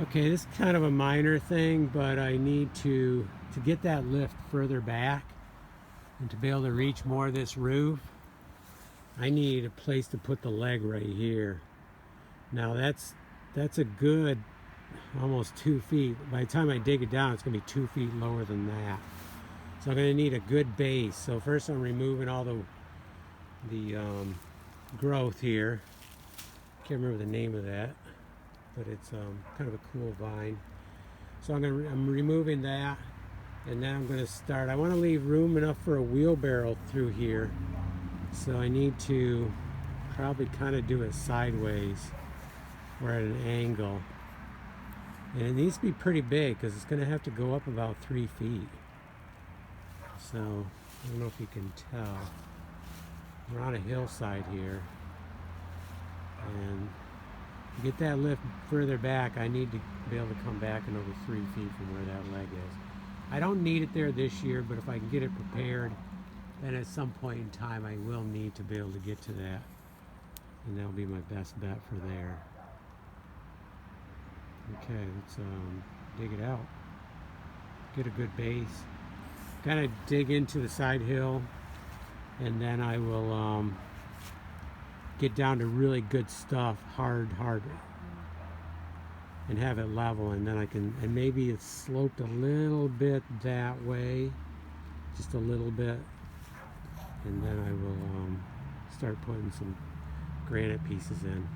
Okay, this is kind of a minor thing, but I need to get that lift further back and to be able to reach more of this roof, I need a place to put the leg right here. Now that's a good almost 2 feet. By the time I dig it down, it's going to be 2 feet lower than that. So I'm going to need a good base. So first I'm removing all the growth here. Can't remember the name of that, but it's kind of a cool vine. So I'm removing that, and then I'm going to start. I want to leave room enough for a wheelbarrow through here, so I need to probably kind of do it sideways or at an angle, and it needs to be pretty big because it's going to have to go up about 3 feet. So I don't know if you can tell, we're on a hillside here, and to get that lift further back, I need to be able to come back another 3 feet from where that leg is. I don't need it there this year, but if I can get it prepared, then at some point in time I will need to be able to get to that, and that'll be my best bet for there. Okay, let's dig it out, get a good base, kind of dig into the side hill, and then I will get down to really good stuff, hard, and have it level, and then I can, and maybe it's sloped a little bit that way, just a little bit, and then I will start putting some granite pieces in.